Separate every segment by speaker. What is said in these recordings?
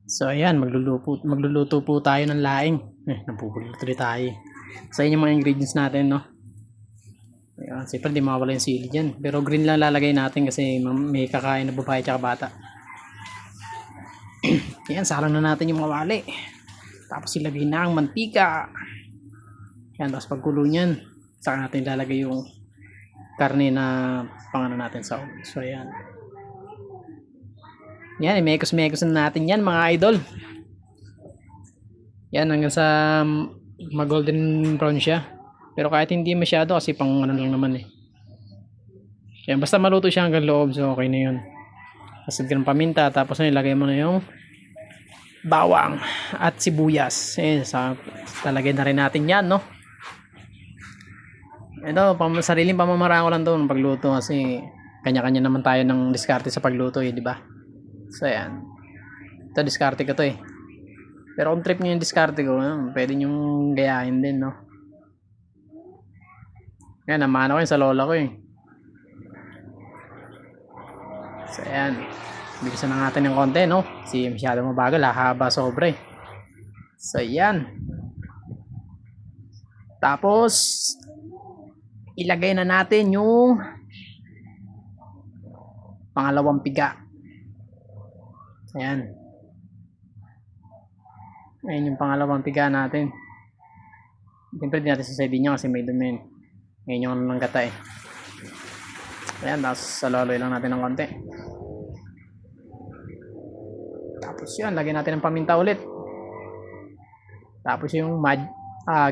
Speaker 1: So ayan, magluluto po tayo ng laing. Napupuluto tuloy tayo. Sa inyo mga ingredients natin, no? Ayan, siyempre di mawala yung sili dyan. Pero green lang lalagay natin kasi may kakain na babae tsaka bata. Ayan, salang na natin yung mawali. Tapos ilagay na ang mantika. Ayan, tapos pagkulo nyan, saka natin ilalagay yung karne na pangano natin sa ulo. So ayan. Yan, mekos-mekos na natin yan mga idol. Yan, hanggang sa mag-golden brown siya. Pero kahit hindi masyado kasi pang ano lang naman eh. Yan, basta maluto siya hanggang loob, so okay na yun. Tapos ng paminta, tapos na ilagay mo na yung bawang at sibuyas. Talagay na rin natin yan, no? Ito, sariling pamamaraan ko lang to ng pagluto kasi kanya-kanya naman tayo ng diskarte sa pagluto eh, di ba? So ayan. Ito, diskarte ko to eh. Pero kung trip nyo yung diskarte ko, pwede nyo gayahin din, no? Yan, namana ko yun sa lola ko eh. So ayan. Bilisan na natin ng konti, no? Kasi masyado mabagal, haba sobra eh. So ayan. Tapos ilagay na natin yung pangalawang piga. Ayan. Ayan yung pangalawang piga natin. Siyempre di natin sasabihin nyo kasi may dumi. Ngayon yung ano ng gata eh. Ayan, tapos saloloy lang natin ng konti. Tapos yun, lagyan natin ng paminta ulit. Tapos yung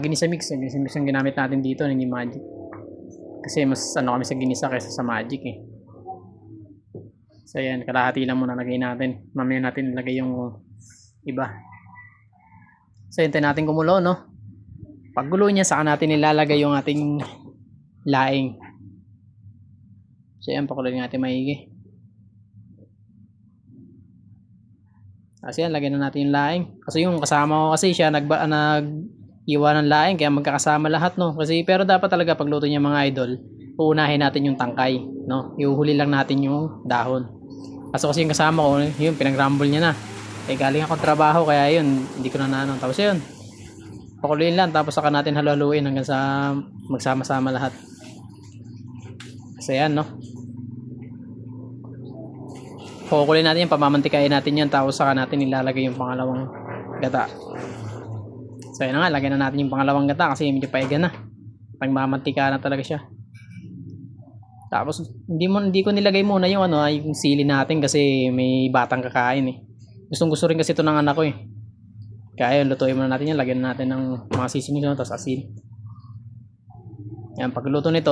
Speaker 1: ginisa mix. Ginisa mix yung ginamit natin dito, hindi magic. Kasi mas ano kami sa ginisa kaysa sa magic eh. So ayan, kalahati lang muna lagay natin. Mamaya natin lagay yung iba. So hintayin natin kumulo, no? Paggulo niya, saka natin ilalagay yung ating laing. So ayan, pakuloy natin maigi. Kasi yan, lagyan na natin yung laing. Kasi yung kasama ko kasi siya nag-iwa ng laing, kaya magkakasama lahat, no? Kasi pero dapat talaga pagluto niya mga idol, uunahin natin yung tangkay, no? Iuhuli lang natin yung dahon. Kasi yung kasama ko, yun, pinag-rumble niya na. Eh, galing ako trabaho, kaya yun, hindi ko na nanon. Tapos yun, pakuloyin lang, tapos saka natin haluhaluin hanggang sa magsama-sama lahat. Kasi yan, no? Kukuloyin natin yan, pamamantikain natin yan, tapos saka natin ilalagay yung pangalawang gata. So yun na nga, lagyan na natin yung pangalawang gata kasi medyo paiga na. Pagmamantika na talaga siya. Tapos hindi ko nilagay muna yung yung sili natin kasi may batang kakain eh. Gusto rin kasi ito ng anak ko eh. Kaya yun, lutuin muna natin yan, lagyan natin ng mga seasoning tapos asin. Yan, pagluto nito,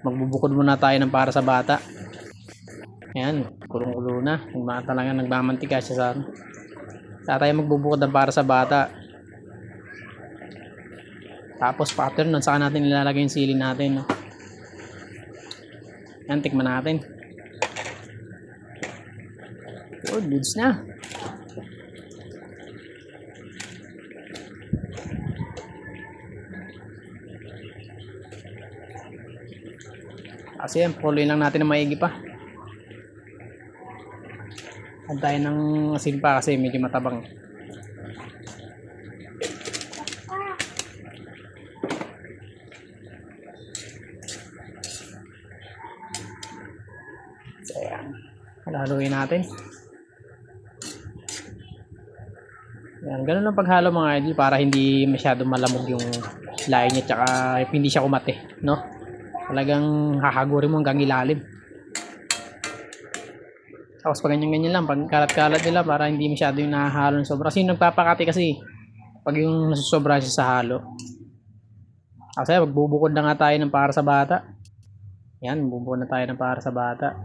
Speaker 1: magbubukod muna tayo ng para sa bata. Ayan, kulong-kulo na. Talaga nagmamantika siya sa tayo magbubukod ng para sa bata. Tapos pattern nun, saka natin ilalagay yung sili natin, no? Yan, tikman natin. Oh, goods na. Kasi yan, puloy lang natin ng maigi pa. Add tayo ng asin pa kasi medyo matabang. So ayan, haluin natin. Yan, ganun lang paghalo mga idol para hindi masyado malamog yung laing niya tsaka hindi siya kumate, no? Talagang hahagurin mo hanggang ilalim. Tapos pag ganyan-ganyan lang, pag kalat-kalat nila para hindi masyado yung nahahalo ng sobra. Kasi nagpapakati kasi pag yung nasusobra siya sa halo. Kasi magbubukod na nga tayo ng para sa bata. Yan, bubukod na tayo ng para sa bata.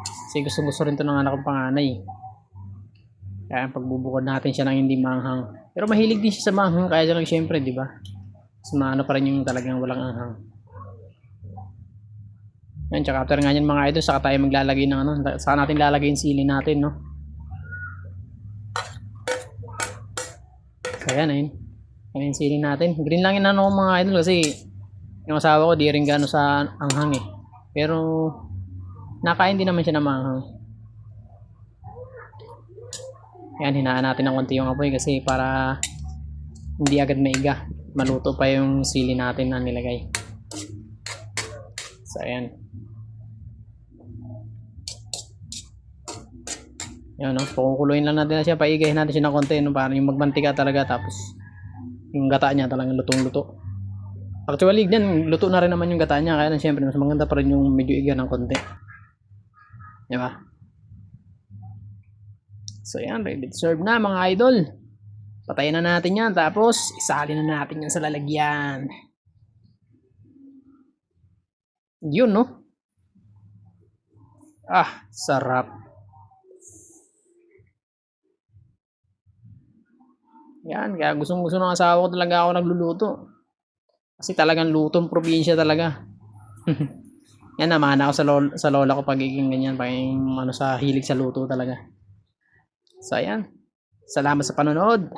Speaker 1: Kasi gusto rin to ng anak kong panganay. Kaya pagbubukod natin siya ng hindi manghang. Pero mahilig din siya sa manghang, kaya lang syempre, di ba? Mas maano pa rin yung talagang walang anghang. Yan, tsaka after nga yan mga idol, saka tayo maglalagay ng saka natin lalagay yung sili natin, no? So yan, ayun. Yan yung sili natin. Green lang yung mga idol kasi yung asawa ko di rin gano sa anghang eh. Pero nakain din naman siya ng manghang. Yan, hinaan natin ng konti yung apoy kasi para hindi agad maiga. Maluto pa yung sili natin na nilagay. So, ayan. Yan, no? Pakukuluin lang natin na siya. Paigahin natin siya ng konti. No? Para yung magmantika talaga. Tapos, yung gata niya talagang lutong-luto. Actually, yan, luto na rin naman yung gata niya. Kaya na syempre, mas maganda pa rin yung medyo iga ng konti. Diba? So, yan. Ready to serve na, mga idol. Patayin na natin yan. Tapos, isalin na natin yan sa lalagyan. Yun, no? Ah, sarap. Yan, kaya gustong-gusto ng asawa ko talaga ako nagluluto. Kasi talagang lutong probinsya talaga. Yan, namana ako sa lola ko pagiging ganyan. Pagiging ano, sa hilig sa luto talaga. So, ayan. Salamat sa panonood.